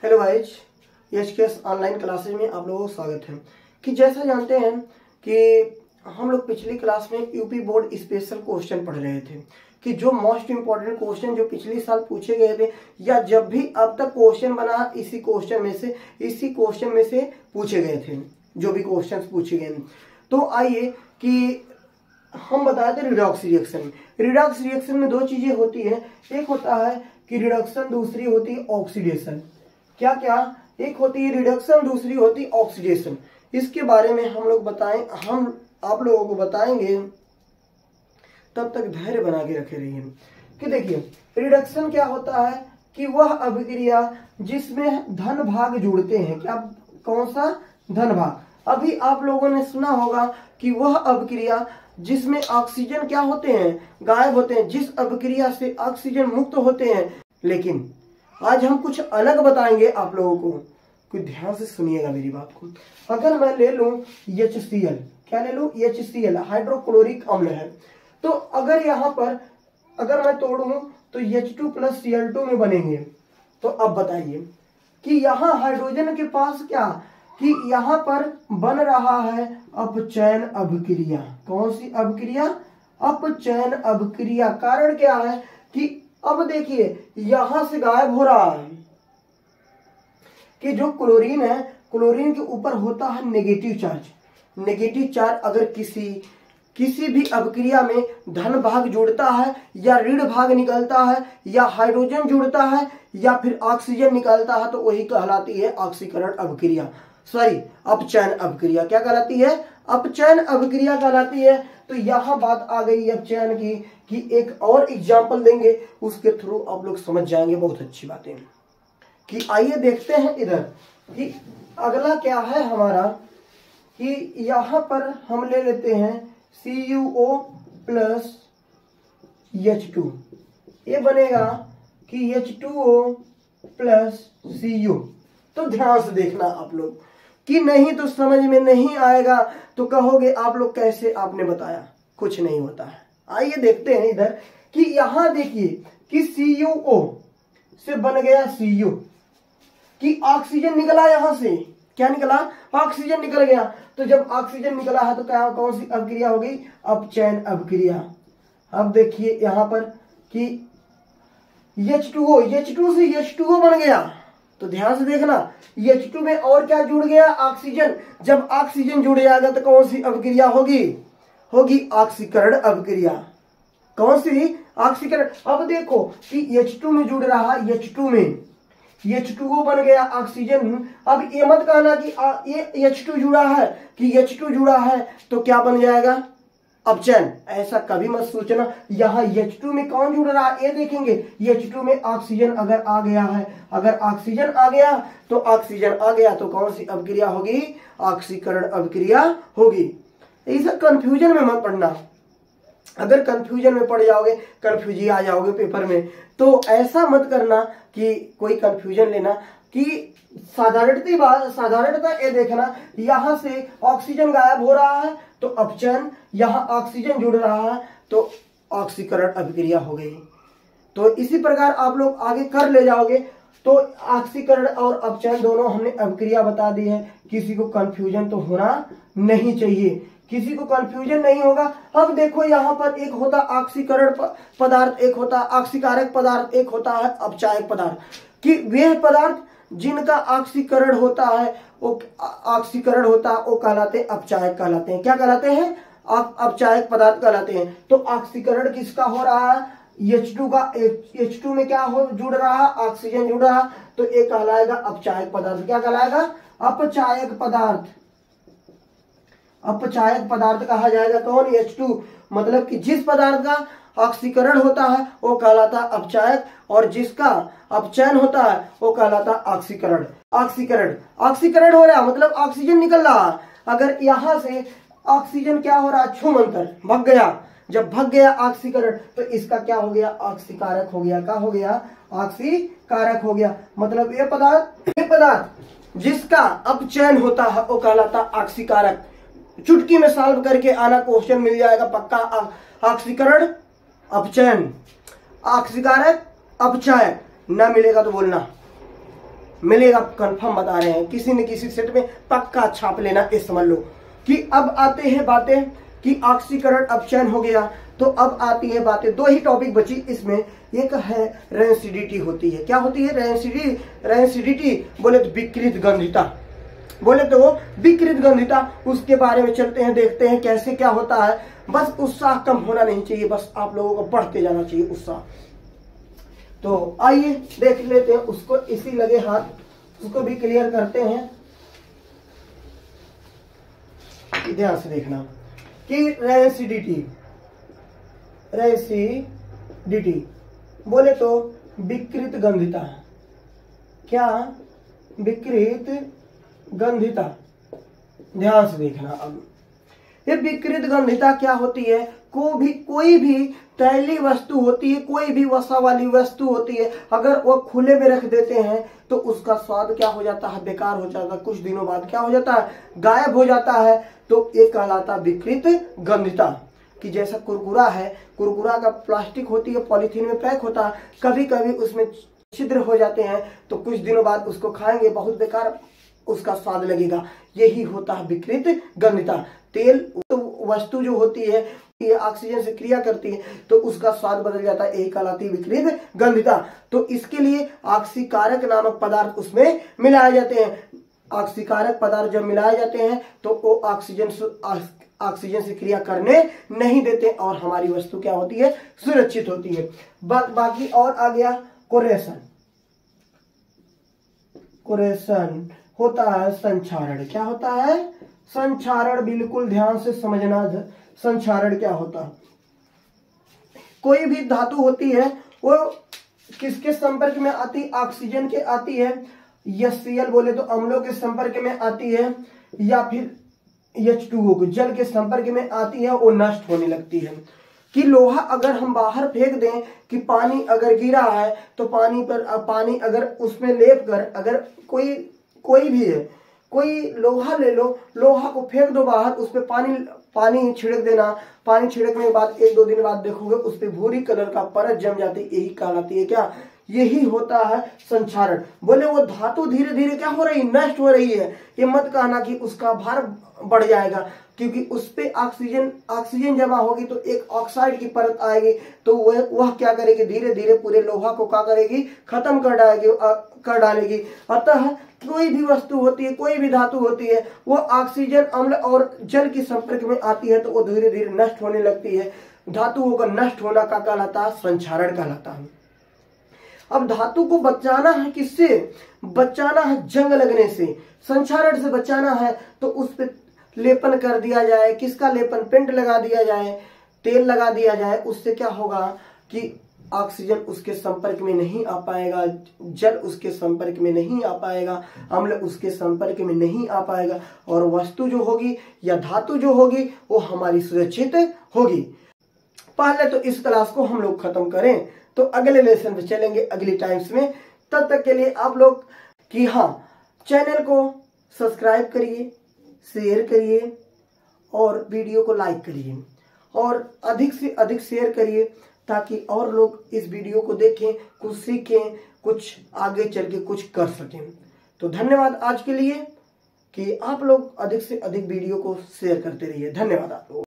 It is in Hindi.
हेलो गाइज, एचकेएस ऑनलाइन क्लासेज में आप लोगों को स्वागत है। कि जैसा जानते हैं कि हम लोग पिछली क्लास में यूपी बोर्ड स्पेशल क्वेश्चन पढ़ रहे थे कि जो मोस्ट इम्पोर्टेंट क्वेश्चन जो पिछले साल पूछे गए थे या जब भी अब तक क्वेश्चन बना इसी क्वेश्चन में से पूछे गए थे, जो भी क्वेश्चन पूछे गए। तो आइए कि हम बताए थे रिडॉक्स रिएक्शन। रिडॉक्स रिएक्शन में दो चीजें होती है, एक होता है कि रिडक्शन, दूसरी होती है ऑक्सीडेशन। क्या क्या? एक होती है रिडक्शन, दूसरी होती है ऑक्सीडेशन। इसके बारे में हम आप लोगों को बताएंगे, तब तक धैर्य बना के रखे रहिए। कि देखिए रिडक्शन क्या होता है कि वह अभिक्रिया जिसमें धन भाग जुड़ते हैं। क्या? कौन सा? धन भाग। अभी आप लोगों ने सुना होगा कि वह अभिक्रिया जिसमें ऑक्सीजन क्या होते हैं, गायब होते हैं, जिस अभिक्रिया से ऑक्सीजन मुक्त होते हैं। लेकिन आज हम कुछ अलग बताएंगे आप लोगों को, कुछ ध्यान से सुनिएगा मेरी बात को। अगर मैं ले लूं HCl, क्या ले लूं? HCl हाइड्रोक्लोरिक अम्ल है। तो अगर यहाँ पर अगर मैं तोड़ूं तो H2 + Cl2 में बनेंगे। तो अब बताइए कि यहाँ हाइड्रोजन के पास क्या कि यहाँ पर बन रहा है अपचयन अभिक्रिया। कौन सी अभिक्रिया? अपचयन अभिक्रिया। कारण क्या है कि अब देखिए यहां से गायब हो रहा है कि जो क्लोरीन है, क्लोरीन के ऊपर होता है नेगेटिव चार्ज। नेगेटिव चार्ज अगर किसी भी अभिक्रिया में धन भाग जुड़ता है या ऋण भाग निकलता है या हाइड्रोजन जुड़ता है या फिर ऑक्सीजन निकलता है तो वही कहलाती है ऑक्सीकरण अभिक्रिया, अपचयन अभिक्रिया। क्या कहलाती है? अपचयन अभिक्रिया कहलाती है। तो यहाँ बात आ गई अपचयन की कि एक और एग्जाम्पल देंगे, उसके थ्रू आप लोग समझ जाएंगे बहुत अच्छी बातें। कि आइए देखते हैं इधर कि अगला क्या है हमारा, कि यहाँ पर हम ले लेते हैं CuO + H2। ये बनेगा कि H2O + Cu। तो ध्यान से देखना आप लोग, कि नहीं तो समझ में नहीं आएगा तो कहोगे आप लोग कैसे आपने बताया, कुछ नहीं होता है। आइए देखते हैं इधर कि यहां देखिए कि CuO से बन गया Cu, कि ऑक्सीजन निकला यहां से। क्या निकला? ऑक्सीजन निकल गया। तो जब ऑक्सीजन निकला है तो क्या कौन सी अभिक्रिया हो गई? अपचयन अभिक्रिया। अब देखिए यहां पर कि H2 से H2O बन गया। तो ध्यान से देखना, H2 में और क्या जुड़ गया? ऑक्सीजन। जब ऑक्सीजन जुड़ जाएगा तो कौन सी अभिक्रिया होगी ऑक्सीकरण अभिक्रिया। कौन सी? ऑक्सीकरण। अब देखो कि H2 में जुड़ रहा, H2 में H2O बन गया ऑक्सीजन। अब ये मत कहना कि ये H2 जुड़ा है, कि H2 जुड़ा है तो क्या बन जाएगा? अपचयन। ऐसा कभी मत सोचना। यहाँ H2 में कौन जुड़ रहा है ये देखेंगे। H2 में ऑक्सीजन अगर आ गया है, अगर ऑक्सीजन आ गया तो कौन सी अभिक्रिया होगी? ऑक्सीकरण अभिक्रिया होगी। ऐसा कंफ्यूजन में मत पड़ना। अगर कंफ्यूजन में पड़ जाओगे, कंफ्यूजी आ जाओगे पेपर में, तो ऐसा मत करना कि कोई कंफ्यूजन लेना। कि साधारणता ये देखना, यहां से ऑक्सीजन गायब हो रहा है तो अपचयन, यहां ऑक्सीजन जुड़ रहा है तो ऑक्सीकरण अभिक्रिया हो गई। तो इसी प्रकार आप लोग आगे कर ले जाओगे। तो ऑक्सीकरण और अपचयन दोनों हमने अभिक्रिया बता दी है। किसी को कंफ्यूजन तो होना नहीं चाहिए, किसी को कंफ्यूजन नहीं होगा। अब देखो यहाँ पर एक होता ऑक्सीकरण पदार्थ, एक होता ऑक्सीकारक पदार्थ, एक होता है अपचायक पदार्थ। कि वे पदार्थ जिनका ऑक्सीकरण होता है वो कहलाते हैं अपचायक कहलाते हैं। क्या कहलाते हैं? अपचायक पदार्थ कहलाते हैं। तो ऑक्सीकरण किसका हो रहा है? H2 का। H2 में क्या जुड़ रहा है? ऑक्सीजन जुड़ रहा, तो ये कहलाएगा अपचायक पदार्थ। क्या कहलाएगा? अपचायक पदार्थ। अपचायक पदार्थ कहा जाएगा। कौन? H2। मतलब कि जिस पदार्थ का ऑक्सीकरण होता है वो कहलाता है अपचायक, और जिसका अपचयन होता है वो कहलाता है ऑक्सीकरण। ऑक्सीकरण हो रहा मतलब ऑक्सीजन निकल रहा। अगर यहां से ऑक्सीजन क्या हो रहा? छूमंतर भग गया। जब भग गया ऑक्सीकरण तो इसका क्या हो गया? ऑक्सीकारक हो गया। क्या हो गया? ऑक्सीकारक हो गया। मतलब ये पदार्थ जिसका अपचयन होता है वो कहलाता ऑक्सीकारक। चुटकी में सॉल्व करके आना, क्वेश्चन मिल जाएगा पक्का। ऑक्सीकरण अपचयन, ऑक्सीकारक अपचायक, ना मिलेगा तो बोलना। मिलेगा, कंफर्म बता रहे हैं। किसी न किसी सेट में पक्का छाप लेना, ये समझ लो। कि अब आते हैं बातें कि ऑक्सीकरण अपचयन हो गया, तो अब आती है बातें, दो ही टॉपिक बची इसमें। एक है रेंसिडिटी होती है, क्या होती है? रेंसिडिटी बोले तो विकृत गंधिता, बोले तो विकृत गंधिता, उसके बारे में चलते हैं, देखते हैं कैसे क्या होता है। बस उत्साह कम होना नहीं चाहिए, बस आप लोगों को बढ़ते जाना चाहिए उत्साह। तो आइए देख लेते हैं उसको, इसी लगे हाथ उसको भी क्लियर करते हैं। ध्यान से देखना कि रेंसिडिटी बोले तो विकृत गंधिता, क्या? विकृत गंधिता। ध्यान से देखना। अब ये विकृत गंधिता क्या होती है? कोई भी तैलीय वस्तु होती है, कोई भी वसा वाली वस्तु होती है, अगर वो खुले में रख देते हैं तो उसका स्वाद क्या हो जाता है? बेकार हो जाता है, कुछ दिनों बाद क्या हो जाता है? गायब हो जाता है। तो ये कहलाता विकृत गंधिता। कि जैसा कुरकुरा है, कुरकुरा का प्लास्टिक होती है, पॉलीथीन में पैक होता है, कभी कभी उसमें छिद्र हो जाते हैं, तो कुछ दिनों बाद उसको खाएंगे, बहुत बेकार उसका स्वाद लगेगा। यही होता है विकृत गंधिता। तेल तो वस्तु जो होती है ये ऑक्सीजन से क्रिया करती है, तो उसका स्वाद बदल जाता है, यही कहलाती है विकृत गंधिता। तो इसके लिए ऑक्सीकारक नामक पदार्थ उसमें मिलाए जाते हैं। ऑक्सीकारक पदार्थ जब मिलाए जाते हैं तो वो ऑक्सीजन से क्रिया करने नहीं देते और हमारी वस्तु क्या होती है? सुरक्षित होती है। बाकी और आ गया कोरेशन होता है संक्षारण। क्या होता है? संक्षारण। बिल्कुल ध्यान से समझना, संक्षारण क्या होता है? कोई भी धातु होती है वो किसके संपर्क में आती? ऑक्सीजन के आती है, HCl बोले तो अम्लों के संपर्क में आती है, या फिर H2O जल के संपर्क में आती है, वो नष्ट होने लगती है। कि लोहा अगर हम बाहर फेंक दें, कि पानी अगर गिरा है तो पानी अगर उसमें लेप कर, अगर कोई भी है, कोई लोहा ले लो, लोहा को फेंक दो बाहर, उस पर पानी छिड़क देना। पानी छिड़कने के बाद 1-2 दिन बाद देखोगे उस पर भूरी कलर का परत जम जाती है, यही कहलाती है क्या? यही होता है संक्षारण। बोले वो धातु धीरे धीरे क्या हो रही? नष्ट हो रही है। ये मत कहना कि उसका भार बढ़ जाएगा, क्योंकि उस पे ऑक्सीजन जमा होगी तो एक ऑक्साइड की परत आएगी, तो वह क्या करेगी? धीरे धीरे पूरे लोहा को क्या करेगी? खत्म कर डालेगी। अतः कोई भी वस्तु होती है, कोई भी धातु होती है, वो ऑक्सीजन, अम्ल और जल के संपर्क में आती है तो वो धीरे धीरे नष्ट होने लगती है। धातुओं का नष्ट होना का कहलाता है संक्षारण कहलाता है। अब धातु को बचाना है किससे? बचाना है जंग लगने से, संक्षारण से बचाना है, तो उस पर लेपन कर दिया जाए। किसका लेपन? पेंट लगा दिया जाए, तेल लगा दिया जाए। उससे क्या होगा कि ऑक्सीजन उसके संपर्क में नहीं आ पाएगा, जल उसके संपर्क में नहीं आ पाएगा, अम्ल उसके संपर्क में नहीं आ पाएगा, और वस्तु जो होगी या धातु जो होगी वो हमारी सुरक्षित होगी। पहले तो इस क्लास को हम लोग खत्म करें, तो अगले लेसन पे चलेंगे अगली टाइम्स में। तब तक के लिए आप लोग कि हाँ, चैनल को सब्सक्राइब करिए, शेयर करिए और वीडियो को लाइक करिए, और अधिक से अधिक शेयर करिए, ताकि और लोग इस वीडियो को देखें, कुछ सीखें, कुछ आगे चल के कुछ कर सकें। तो धन्यवाद आज के लिए कि आप लोग अधिक से अधिक वीडियो को शेयर करते रहिए। धन्यवाद आप लोग।